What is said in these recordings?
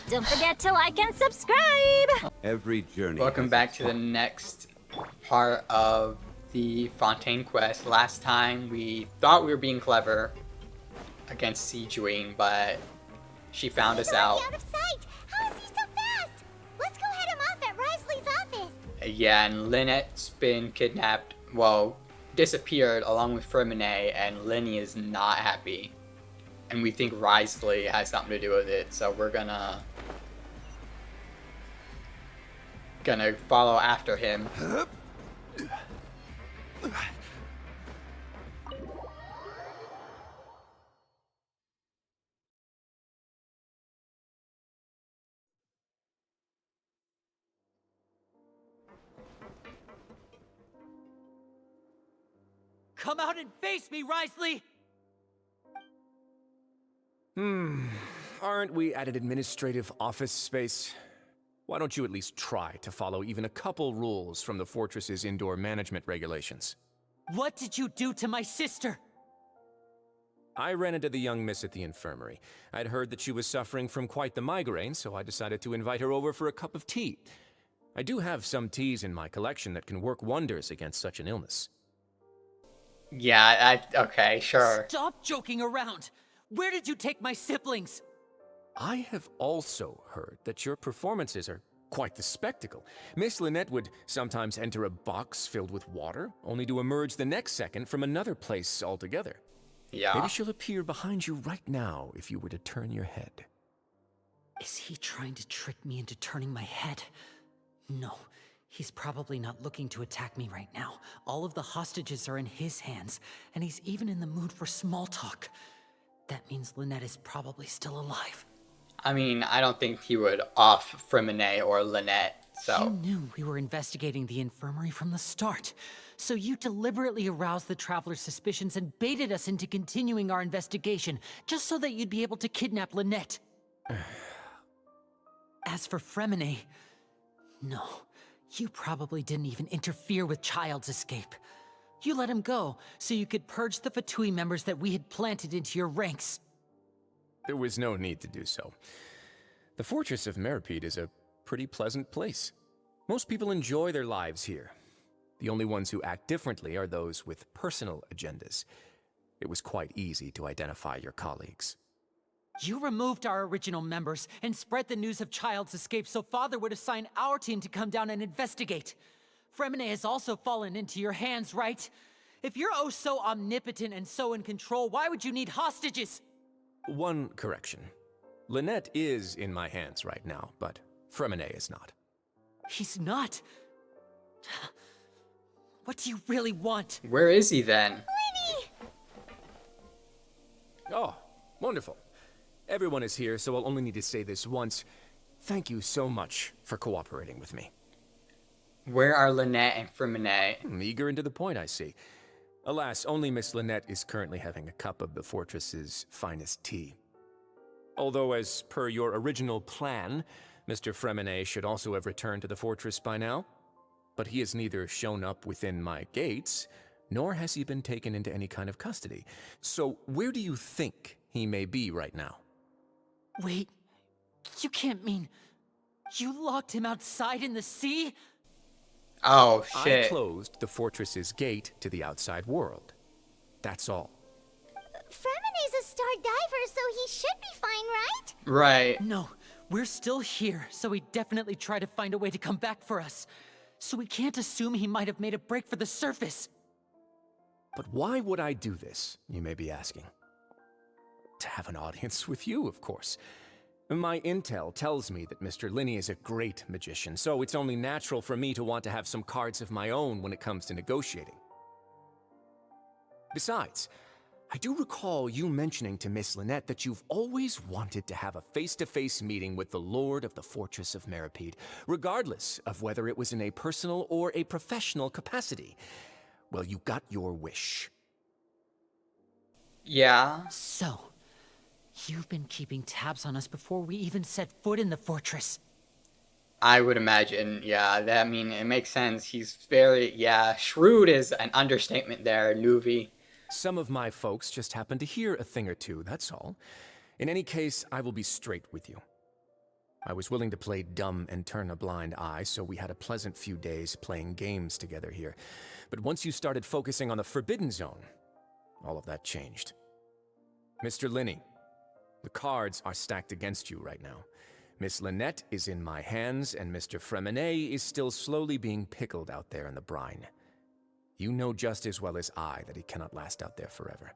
Don't forget to like and subscribe! Every journey. Welcome back to the next part of the Fontaine quest. Last time we thought we were being clever against Sijuing, but she found us out. Out of sight! How is he so fast? Let's go head him off at Risley's office. Yeah, and Lynette's been kidnapped, well, disappeared along with Fremine, and Lenny is not happy. And we think Risley has something to do with it, so we're gonna follow after him. Come out and face me, Risley! Aren't we at an administrative office space? Why don't you at least try to follow even a couple rules from the fortress's indoor management regulations? What did you do to my sister? I ran into the young miss at the infirmary. I'd heard that she was suffering from quite the migraine, so I decided to invite her over for a cup of tea. I do have some teas in my collection that can work wonders against such an illness. Yeah, okay, sure. Stop joking around! Where did you take my siblings? I have also heard that your performances are quite the spectacle. Miss Lynette would sometimes enter a box filled with water, only to emerge the next second from another place altogether. Yeah. Maybe she'll appear behind you right now if you were to turn your head. Is he trying to trick me into turning my head? No, he's probably not looking to attack me right now. All of the hostages are in his hands, and he's even in the mood for small talk. That means Lynette is probably still alive. I mean, I don't think he would off Fremine or Lynette, so... You knew we were investigating the infirmary from the start, so you deliberately aroused the Traveler's suspicions and baited us into continuing our investigation, just so that you'd be able to kidnap Lynette. As for Fremine, no, you probably didn't even interfere with Child's escape. You let him go, so you could purge the Fatui members that we had planted into your ranks. There was no need to do so. The Fortress of Meripede is a pretty pleasant place. Most people enjoy their lives here. The only ones who act differently are those with personal agendas. It was quite easy to identify your colleagues. You removed our original members and spread the news of Child's escape so Father would assign our team to come down and investigate. Fremine has also fallen into your hands, right? If you're oh so omnipotent and so in control, why would you need hostages? One correction. Lynette is in my hands right now, but Fremine is not. He's not. What do you really want? Where is he then? Oh, wonderful. Everyone is here, so I'll only need to say this once. Thank you so much for cooperating with me. Where are Lynette and Fremine? Eager and to the point, I see. Alas, only Miss Lynette is currently having a cup of the fortress's finest tea. Although, as per your original plan, Mr. Fremine should also have returned to the fortress by now. But he has neither shown up within my gates, nor has he been taken into any kind of custody. So, where do you think he may be right now? Wait, you can't mean you locked him outside in the sea? Oh, shit. I closed the fortress's gate to the outside world. That's all. Fremine's a star diver, so he should be fine, right? Right. No, we're still here, so he definitely tried to find a way to come back for us. So we can't assume he might have made a break for the surface. But why would I do this, you may be asking? To have an audience with you, of course. My intel tells me that Mr. Linney is a great magician, so it's only natural for me to want to have some cards of my own when it comes to negotiating. Besides, I do recall you mentioning to Miss Lynette that you've always wanted to have a face-to-face meeting with the Lord of the Fortress of Meripede, regardless of whether it was in a personal or a professional capacity. Well, you got your wish. Yeah. So, you've been keeping tabs on us before we even set foot in the fortress. I would imagine, yeah. It makes sense. He's very, shrewd is an understatement there, Nuvi. Some of my folks just happened to hear a thing or two, that's all. In any case, I will be straight with you. I was willing to play dumb and turn a blind eye, so we had a pleasant few days playing games together here. But once you started focusing on the Forbidden Zone, all of that changed. Mr. Linney, the cards are stacked against you right now. Miss Lynette is in my hands, and Mr. Freminet is still slowly being pickled out there in the brine. You know just as well as I that he cannot last out there forever.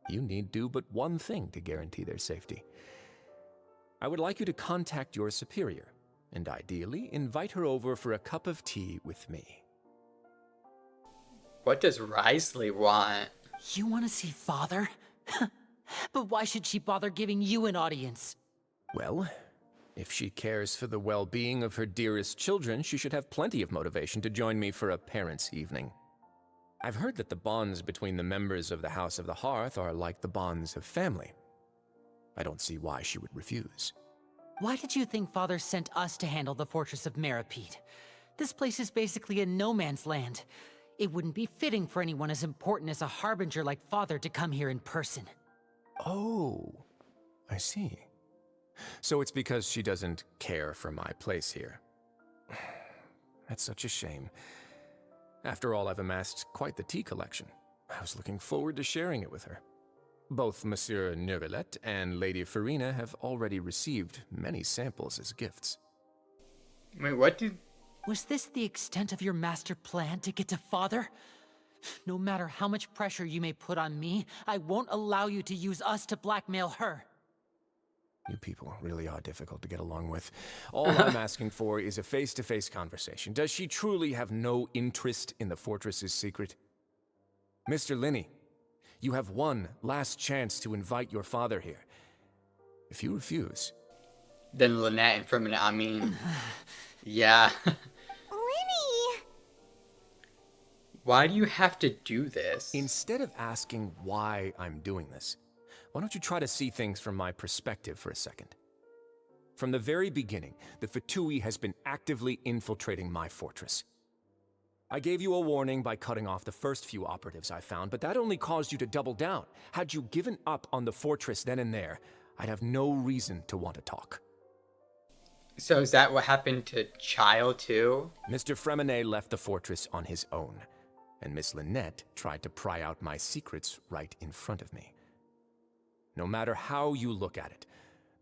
You need do but one thing to guarantee their safety. I would like you to contact your superior, and ideally invite her over for a cup of tea with me. What does Risley want? You want to see Father? But why should she bother giving you an audience? Well, if she cares for the well-being of her dearest children, she should have plenty of motivation to join me for a parents' evening. I've heard that the bonds between the members of the House of the Hearth are like the bonds of family. I don't see why she would refuse. Why did you think Father sent us to handle the Fortress of Meripede? This place is basically a no-man's land. It wouldn't be fitting for anyone as important as a harbinger like Father to come here in person. Oh, I see. So it's because she doesn't care for my place here. That's such a shame. After all, I've amassed quite the tea collection. I was looking forward to sharing it with her. Both Monsieur Neuvillette and Lady Farina have already received many samples as gifts. Wait, what did... Was this the extent of your master plan to get to Father? No matter how much pressure you may put on me, I won't allow you to use us to blackmail her. You people really are difficult to get along with. All I'm asking for is a face-to-face conversation. Does she truly have no interest in the fortress's secret? Mr. Linney, you have one last chance to invite your father here. If you refuse... Then Lynette and Firmina, I mean... yeah. Linny! Why do you have to do this? Instead of asking why I'm doing this, why don't you try to see things from my perspective for a second? From the very beginning, the Fatui has been actively infiltrating my fortress. I gave you a warning by cutting off the first few operatives I found, but that only caused you to double down. Had you given up on the fortress then and there, I'd have no reason to want to talk. So is that what happened to Child too? Mr. Freminet left the fortress on his own, and Miss Lynette tried to pry out my secrets right in front of me. No matter how you look at it,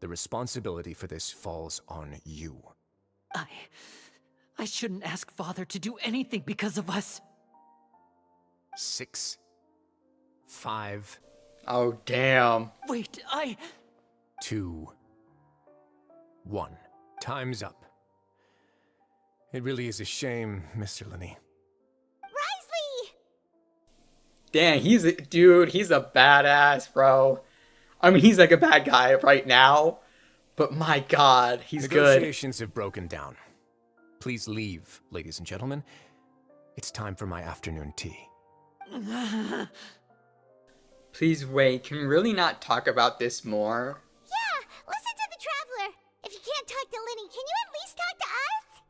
the responsibility for this falls on you. I shouldn't ask Father to do anything because of us. 6, 5... Oh, damn. Wait, 2, 1. Time's up. It really is a shame, Mr. Linney. Risley! Damn, he's a badass, bro. I mean, he's like a bad guy right now, but my god, he's good. Negotiations have broken down. Please leave, ladies and gentlemen. It's time for my afternoon tea. Please wait, can we really not talk about this more? Yeah, listen to the Traveler. If you can't talk to Linny, can you at least talk to us?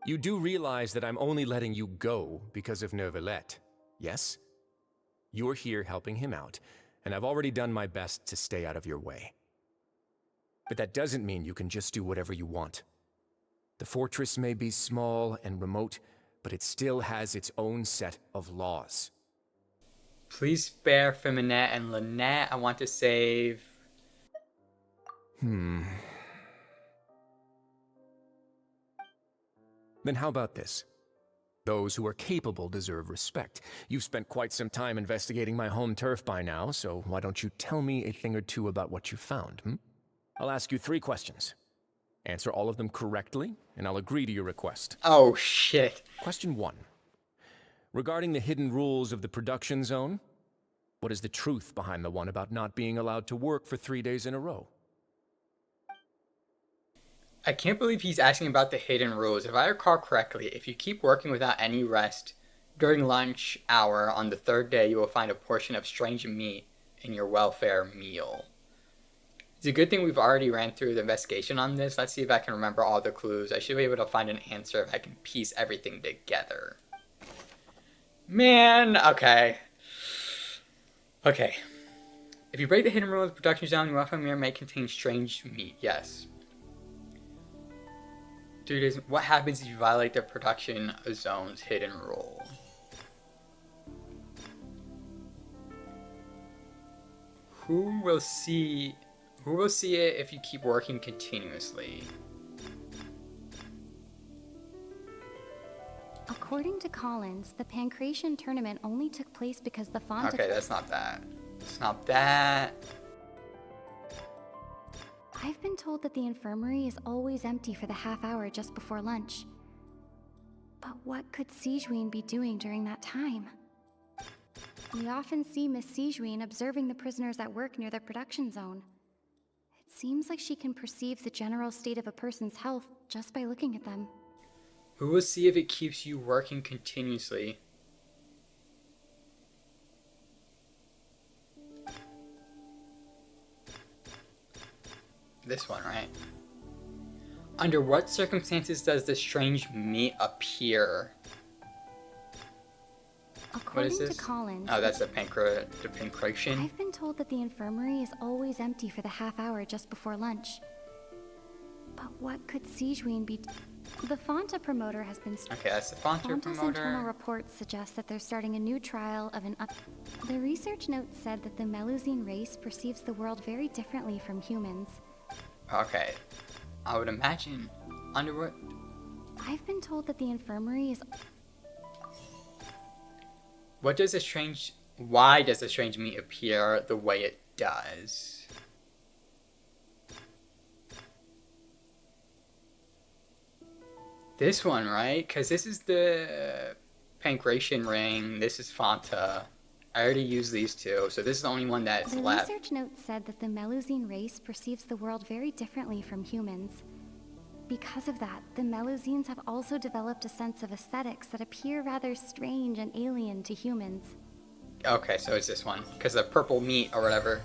You do realize that I'm only letting you go because of Neuvillette, yes? You're here helping him out, and I've already done my best to stay out of your way. But that doesn't mean you can just do whatever you want. The fortress may be small and remote, but it still has its own set of laws. Please spare Feminette and Lynette. I want to save... Then how about this? Those who are capable deserve respect. You've spent quite some time investigating my home turf by now, so why don't you tell me a thing or two about what you found, I'll ask you 3 questions. Answer all of them correctly, and I'll agree to your request. Oh, shit. Question 1. Regarding the hidden rules of the production zone, what is the truth behind the one about not being allowed to work for 3 days in a row? I can't believe he's asking about the hidden rules. If I recall correctly, if you keep working without any rest during lunch hour on the 3rd day, you will find a portion of strange meat in your welfare meal. It's a good thing we've already ran through the investigation on this. Let's see if I can remember all the clues. I should be able to find an answer if I can piece everything together. Man, okay. Okay. If you break the hidden rule of the production zone, your welfare meal may contain strange meat, yes. Dude, what happens if you violate the production zone's hidden rule? Who will see it if you keep working continuously? According to Collins, the Pancration tournament only took place because the Fontaine... Okay, that's not that. It's not that. I've been told that the infirmary is always empty for the half hour just before lunch. But what could Sijuin be doing during that time? We often see Miss Sijuin observing the prisoners at work near the production zone. It seems like she can perceive the general state of a person's health just by looking at them. Who will see if it keeps you working continuously? This one, right? Under what circumstances does the strange meat appear? What is According this? to Collins, Oh, that's the pancration. I've been told that the infirmary is always empty for the half hour just before lunch. But what could Sijuin be... The Fonta promoter has been... Okay, that's the Fonta Fonta's promoter. internal reports suggest that they're starting a new trial of an The research notes said that the Melusine race perceives the world very differently from humans. Okay, I would imagine under what... I've been told that the infirmary is... What does a strange... Why does the strange meat appear the way it does? This one, right? Because this is the Pancration ring. This is Fonta. I already used these two, so this is the only one that's The left. research notes said that the Melusine race perceives the world very differently from humans. Because of that, the Melusines have also developed a sense of aesthetics that appear rather strange and alien to humans. Okay, so it's this one. Because the purple meat or whatever.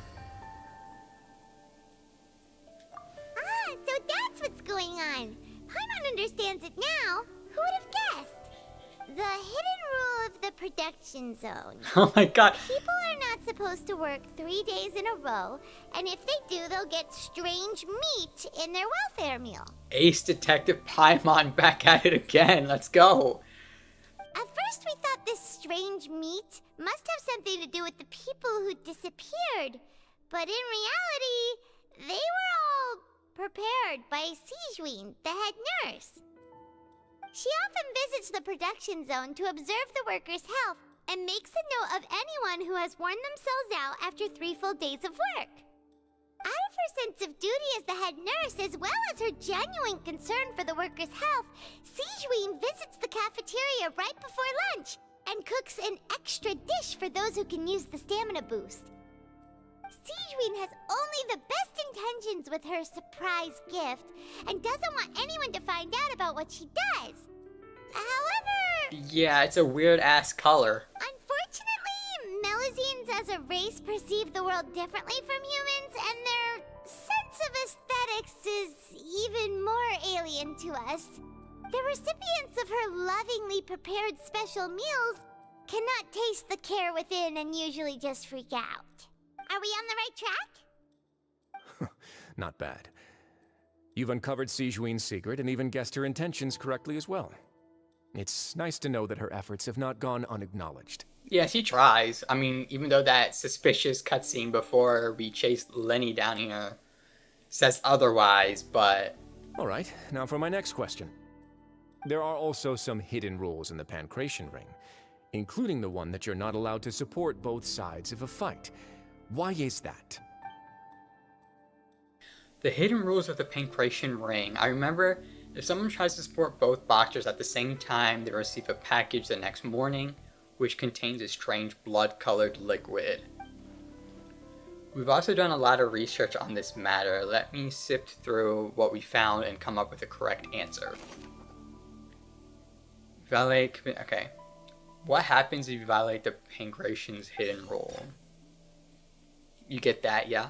Ah, so that's what's going on. Paimon understands it now. Who would have guessed? The hidden rule of the production zone. Oh my god. People are not supposed to work 3 days in a row, and if they do, they'll get strange meat in their welfare meal. Ace Detective Paimon back at it again. Let's go. At first, we thought this strange meat must have something to do with the people who disappeared. But in reality, they were all prepared by Sijuin, the head nurse. She often visits the production zone to observe the workers' health and makes a note of anyone who has worn themselves out after 3 full days of work. Out of her sense of duty as the head nurse, as well as her genuine concern for the workers' health, Sijuin visits the cafeteria right before lunch and cooks an extra dish for those who can use the stamina boost. Sijuin has only the best intentions with her surprise gift and doesn't want anyone to find out about what she does. However, Yeah, it's a weird ass color. unfortunately, Melusines as a race perceive the world differently from humans, and their sense of aesthetics is even more alien to us. The recipients of her lovingly prepared special meals cannot taste the care within and usually just freak out. Are we on the right track? Not bad. You've uncovered Sijuin's secret and even guessed her intentions correctly as well. It's nice to know that her efforts have not gone unacknowledged. Yeah, she tries. I mean, even though that suspicious cutscene before we chased Lenny down here says otherwise, but... Alright, now for my next question. There are also some hidden rules in the Pancration ring, including the one that you're not allowed to support both sides of a fight. Why is that? The hidden rules of the Pancration ring. I remember if someone tries to support both boxers at the same time, they receive a package the next morning, which contains a strange blood-colored liquid. We've also done a lot of research on this matter. Let me sift through what we found and come up with the correct answer. Okay. What happens if you violate the Pancration's hidden rule? You get that, yeah?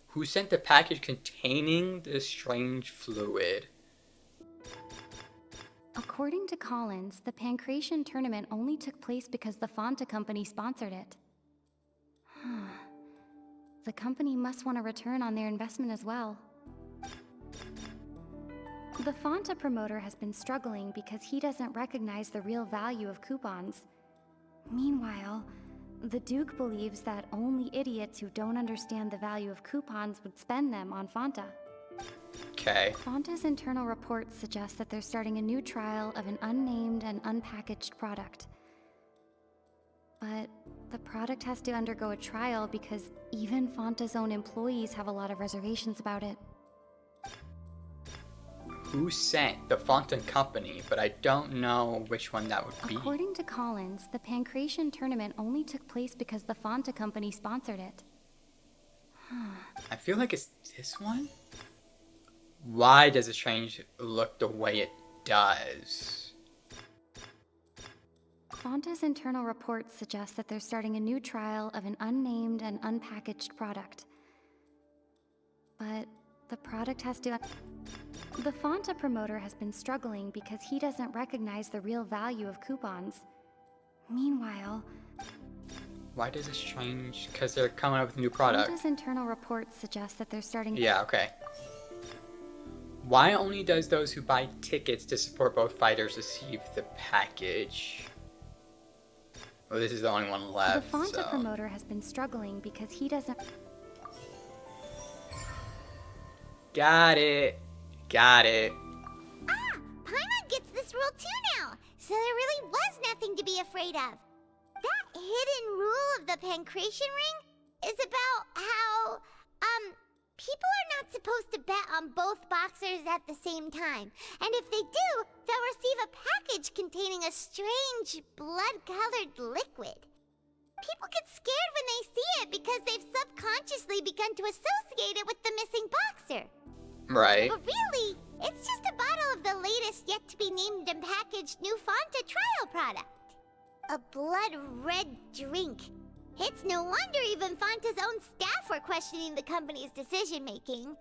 Who sent the package containing this strange fluid? According to Collins, the Pancration tournament only took place because the Fonta company sponsored it. The company must want a return on their investment as well. The Fonta promoter has been struggling because he doesn't recognize the real value of coupons. Meanwhile, the Duke believes that only idiots who don't understand the value of coupons would spend them on Fonta. Okay. Fonta's internal reports suggest that they're starting a new trial of an unnamed and unpackaged product. But the product has to undergo a trial because even Fonta's own employees have a lot of reservations about it. Who sent the Fontaine company, but I don't know which one that would be. According to Collins, the Pancration tournament only took place because the Fonta company sponsored it. I feel like it's this one? Why does the strange look the way it does? Fonta's internal reports suggest that they're starting a new trial of an unnamed and unpackaged product. But the product has to... The Fonta promoter has been struggling because he doesn't recognize the real value of coupons. Meanwhile... Why does it strange? Because they're coming up with a new product. Fonta's internal reports suggest that they're starting... Yeah, okay. Why only does those who buy tickets to support both fighters receive the package? Well, this is the only one left, The Fonta so... promoter has been struggling because he doesn't... Got it. Got it. Ah, Paimon gets this rule too now, so there really was nothing to be afraid of. That hidden rule of the Pancration ring is about how, people are not supposed to bet on both boxers at the same time. And if they do, they'll receive a package containing a strange, blood-colored liquid. People get scared when they see it because they've subconsciously begun to associate it with the missing boxer. Right. But really, it's just a bottle of the latest yet-to-be-named and packaged new Fonta trial product. A blood-red drink. It's no wonder even Fonta's own staff were questioning the company's decision-making.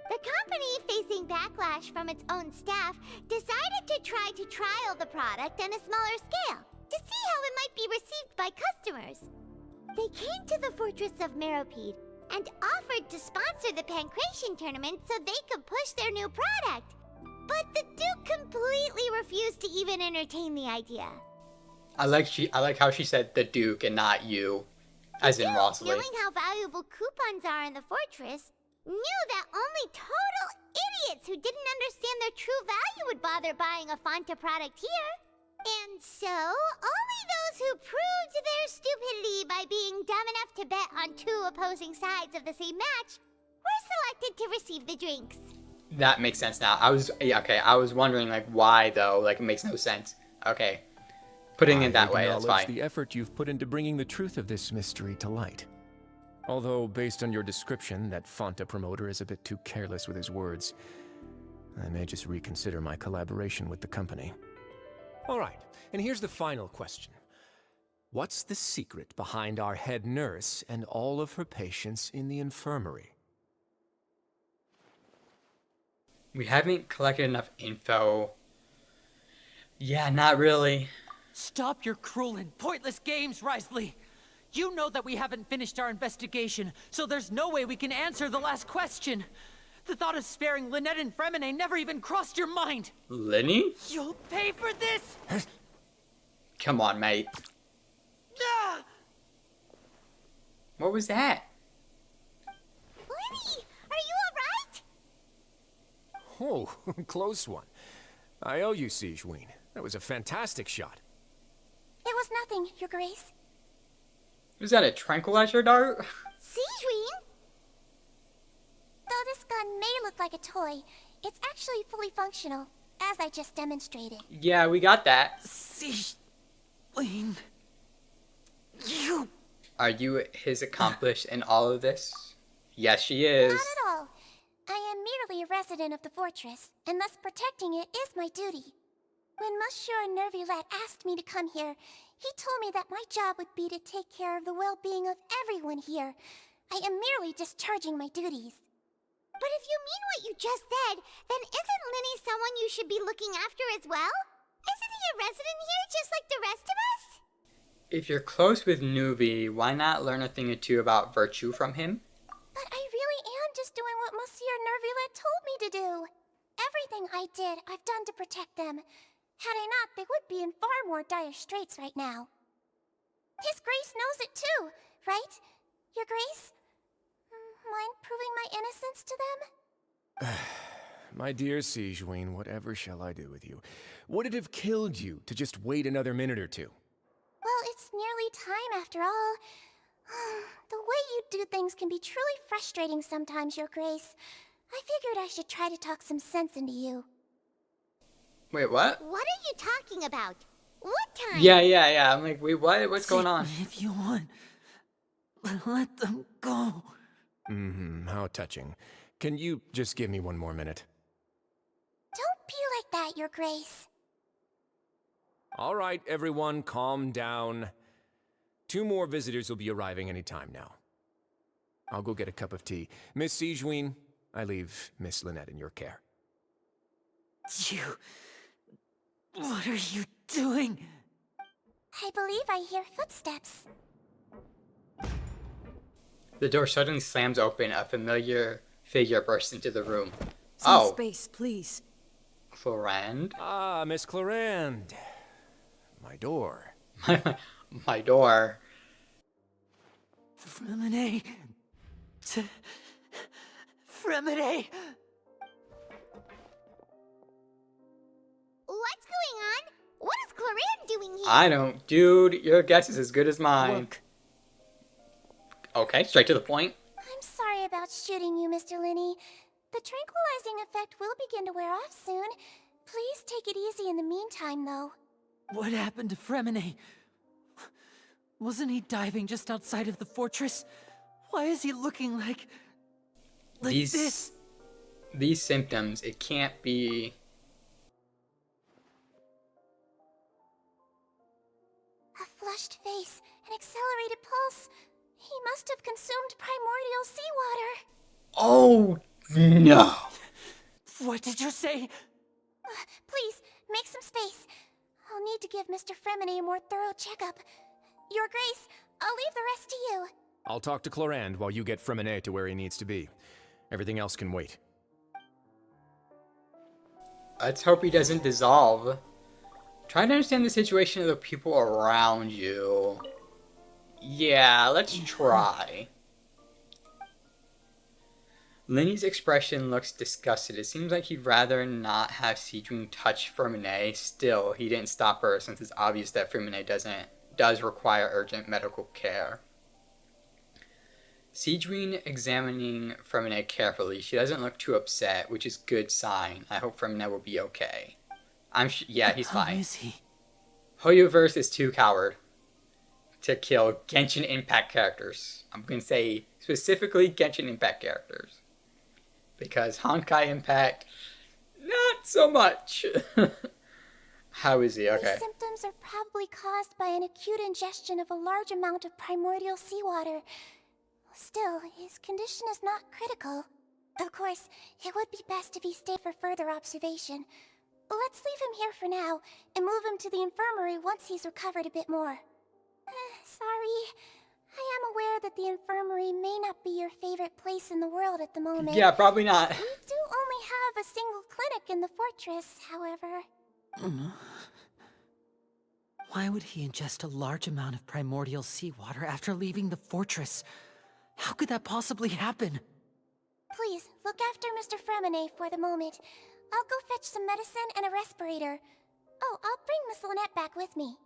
The company, facing backlash from its own staff, decided to try to trial the product on a smaller scale to see how it might be received by customers. They came to the fortress of Meropide and offered to sponsor the Pancration tournament so they could push their new product. But the Duke completely refused to even entertain the idea. I like how she said the Duke and not you, as in Rossley. Knowing how valuable coupons are in the fortress, knew that only total idiots who didn't understand their true value would bother buying a Fonta product here. And so, only those who proved their stupidity by being dumb enough to bet on two opposing sides of the same match were selected to receive the drinks. That makes sense now. I was wondering, like, why, though? Like, it makes no sense. Okay. Putting it that way, that's acknowledge fine. the effort you've put into bringing the truth of this mystery to light. Although, based on your description, that Fonta promoter is a bit too careless with his words, I may just reconsider my collaboration with the company. All right, and here's the final question. What's the secret behind our head nurse and all of her patients in the infirmary? We haven't collected enough info. Yeah, not really. Stop your cruel and pointless games, Risley! You know that we haven't finished our investigation, so there's no way we can answer the last question. The thought of sparing Lynette and Fremine never even crossed your mind. Lenny? You'll pay for this! Come on, mate. Ah! What was that? Lenny, are you alright? Oh, close one. I owe you, Sigewinne. That was a fantastic shot. It was nothing, Your Grace. Was that a tranquilizer dart? Sigewinne? Though this gun may look like a toy, it's actually fully functional, as I just demonstrated. Yeah, we got that. Sigewinne... You... Are you his accomplice in all of this? Yes, she is. Not at all. I am merely a resident of the fortress, and thus protecting it is my duty. When Monsieur Nervilette asked me to come here, he told me that my job would be to take care of the well-being of everyone here. I am merely discharging my duties. But if you mean what you just said, then isn't Linny someone you should be looking after as well? Isn't he a resident here just like the rest of us? If you're close with Nuvi, why not learn a thing or two about virtue from him? But I really am just doing what Monsieur Nervilette told me to do. everything I did, I've done to protect them. Had I not, they would be in far more dire straits right now. His Grace knows it too, right? Your Grace? Mind proving my innocence to them? My dear Sigewinne, whatever shall I do with you? Would it have killed you to just wait another minute or two? Well, it's nearly time after all. The way you do things can be truly frustrating sometimes, Your Grace. I figured I should try to talk some sense into you. Wait, what? What are you talking about? What time? Yeah. I'm like, wait, what? What's going on? If you want, let them go. How touching. Can you just give me one more minute? Don't be like that, Your Grace. All right, everyone, calm down. 2 more visitors will be arriving any time now. I'll go get a cup of tea. Miss Sigewinne, I leave Miss Lynette in your care. What are you doing? I believe I hear footsteps. The door suddenly slams open. A familiar figure bursts into the room. Some space, please. Clorinde? Ah, Miss Clorinde. My door. My door. Fremine. Fremine. What's going on? What is Clorinde doing here? I don't. Dude, your guess is as good as mine. Look, Okay, straight to the point. I'm sorry about shooting you, Mr. Linney. The tranquilizing effect will begin to wear off soon. Please take it easy in the meantime, though. What happened to Fremine? Wasn't he diving just outside of the fortress? Why is he looking like this? These symptoms, it can't be. A flushed face, an accelerated pulse. He must have consumed primordial seawater. Oh no! What did you say? Please, make some space. I'll need to give Mr. Fremine a more thorough checkup. Your Grace, I'll leave the rest to you. I'll talk to Clorinde while you get Fremine to where he needs to be. Everything else can wait. Let's hope he doesn't dissolve. Try to understand the situation of the people around you. Yeah, let's try. Linny's expression looks disgusted. It seems like he'd rather not have Sigewinne touch Fremine. Still, he didn't stop her since it's obvious that Fremine does require urgent medical care. Sigewinne examining Fremine carefully. She doesn't look too upset, which is good sign. I hope Fremine will be okay. Yeah, he's fine. How is he? Hoyoverse is too coward to kill Genshin Impact characters. I'm going to say specifically Genshin Impact characters. Because Honkai Impact, not so much. How is he? Okay. These symptoms are probably caused by an acute ingestion of a large amount of primordial seawater. Still, his condition is not critical. Of course, it would be best if he stayed for further observation. Let's leave him here for now, and move him to the infirmary once he's recovered a bit more. Sorry. I am aware that the infirmary may not be your favorite place in the world at the moment. Yeah, probably not. We do only have a single clinic in the fortress, however. Why would he ingest a large amount of primordial seawater after leaving the fortress? How could that possibly happen? Please, look after Mr. Fremine for the moment. I'll go fetch some medicine and a respirator. Oh, I'll bring Miss Lynette back with me.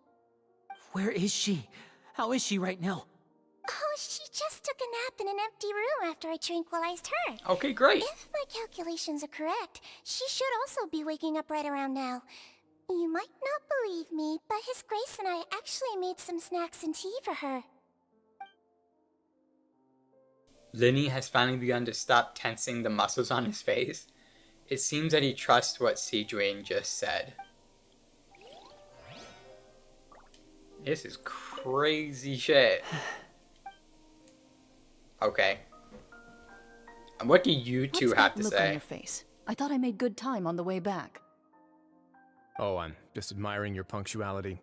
Where is she? How is she right now? Oh, she just took a nap in an empty room after I tranquilized her. Okay, great. If my calculations are correct, she should also be waking up right around now. You might not believe me, but His Grace and I actually made some snacks and tea for her. Linny has finally begun to stop tensing the muscles on his face. It seems that he trusts what Sigewinne just said. This is crazy shit. Okay. And what do you two what's have that to look on say? your face? I thought I made good time on the way back. Oh, I'm just admiring your punctuality.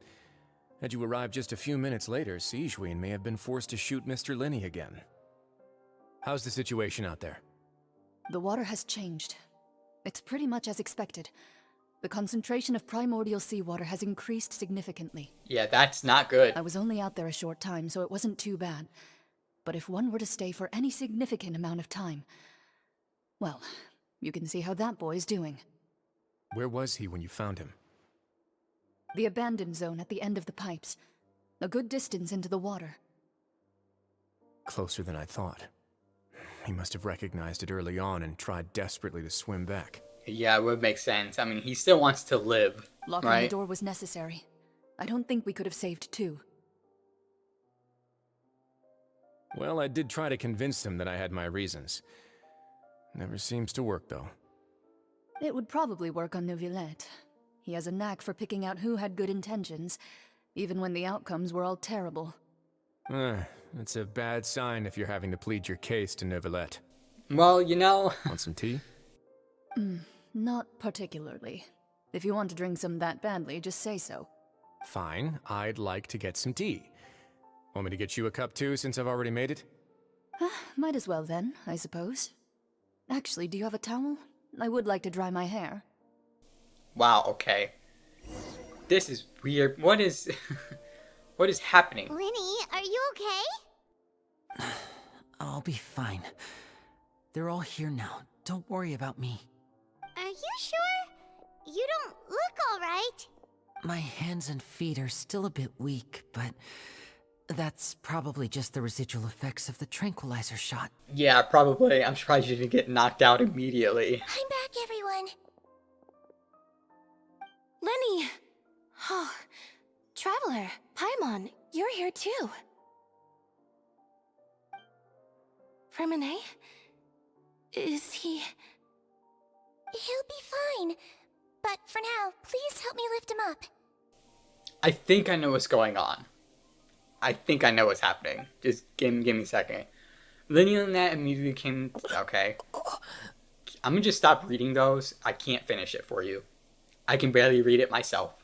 Had you arrived just a few minutes later, Sigewinne may have been forced to shoot Mr. Linney again. How's the situation out there? The water has changed. It's pretty much as expected. The concentration of primordial seawater has increased significantly. Yeah, that's not good. I was only out there a short time, so it wasn't too bad. But if one were to stay for any significant amount of time, well, you can see how that boy's doing. Where was he when you found him? The abandoned zone at the end of the pipes. A good distance into the water. Closer than I thought. He must have recognized it early on and tried desperately to swim back. Yeah, it would make sense. I mean, he still wants to live, Locking right? the door was necessary. I don't think we could have saved two. Well, I did try to convince him that I had my reasons. Never seems to work, though. It would probably work on Neuvillette. He has a knack for picking out who had good intentions, even when the outcomes were all terrible. It's a bad sign if you're having to plead your case to Neuvillette. Well, you know... Want some tea? Not particularly. If you want to drink some that badly, just say so. Fine, I'd like to get some tea. Want me to get you a cup too, since I've already made it? Might as well then, I suppose. Actually, do you have a towel? I would like to dry my hair. Wow, okay. This is weird. What is... what is happening? Lenny, are you okay? I'll be fine. They're all here now. Don't worry about me. Are you sure? You don't look alright. My hands and feet are still a bit weak, but that's probably just the residual effects of the tranquilizer shot. Yeah, probably. I'm surprised you didn't get knocked out immediately. I'm back, everyone. Lenny! Oh, Traveler, Paimon, you're here too. Fremine? Is he... He'll be fine. But for now, please help me lift him up. I think I know what's going on. I think I know what's happening. Just give me a second. Lineal and that immediately came... Okay. I'm gonna just stop reading those. I can't finish it for you. I can barely read it myself.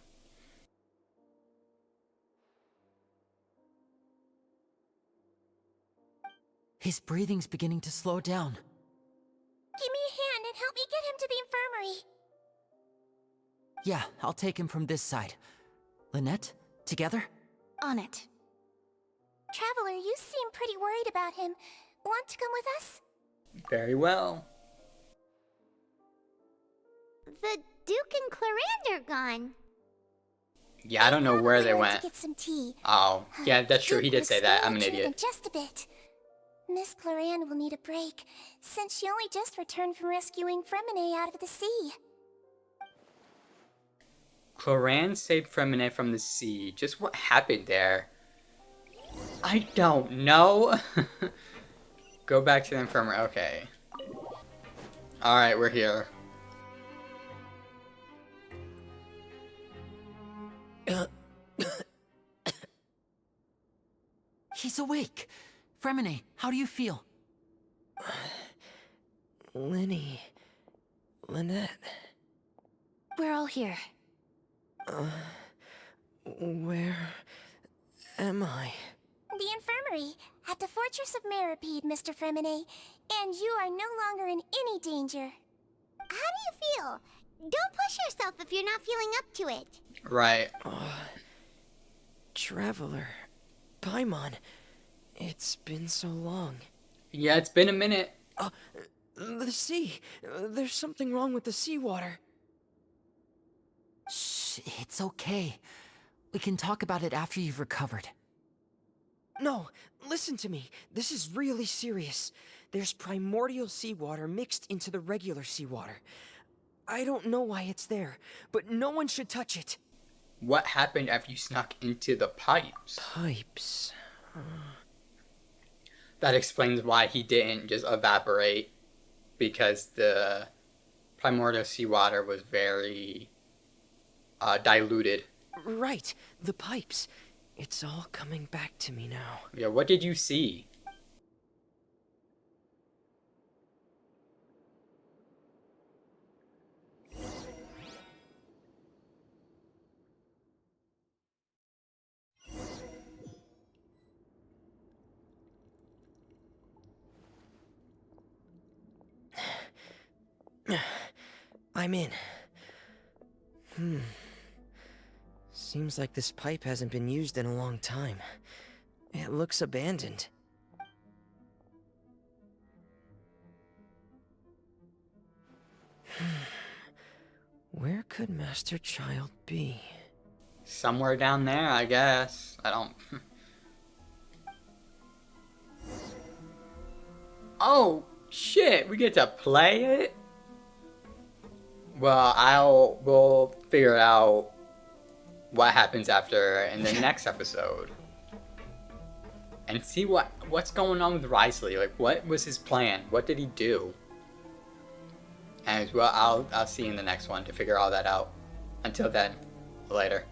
His breathing's beginning to slow down. Give me a hand and help me get him to the infirmary. Yeah, I'll take him from this side. Lynette, together? On it. Traveler, you seem pretty worried about him. Want to come with us? Very well. The Duke and Clarande are gone. Yeah, I don't know where they went. To get some tea. Oh, yeah, that's true. He Duke did say that. I'm an explained the idiot. treatment just a bit. Miss Clarande will need a break, since she only just returned from rescuing Fremine out of the sea. Clarande saved Fremine from the sea. Just what happened there? I don't know. Go back to the infirmary. Okay. Alright, we're here. He's awake. Fremine, how do you feel? Lenny... Lynette... We're all here. Where... am I? The infirmary, at the Fortress of Meripede, Mr. Fremine, and you are no longer in any danger. How do you feel? Don't push yourself if you're not feeling up to it. Right. Traveler... Paimon... It's been so long. Yeah, it's been a minute. The sea! There's something wrong with the seawater. Shh, it's okay. We can talk about it after you've recovered. No, listen to me. This is really serious. There's primordial seawater mixed into the regular seawater. I don't know why it's there, but no one should touch it. What happened after you snuck into the pipes? Pipes... That explains why he didn't just evaporate. Because the primordial seawater was very diluted. Right, the pipes. It's all coming back to me now. Yeah, what did you see? I'm in. Seems like this pipe hasn't been used in a long time. It looks abandoned. Where could Master Child be? Somewhere down there, I guess. I don't... Oh, shit, we get to play it? Well, we'll figure out what happens after in the next episode. And see what's going on with Risley. Like, what was his plan? What did he do? And well, I'll see you in the next one to figure all that out. Until then, later.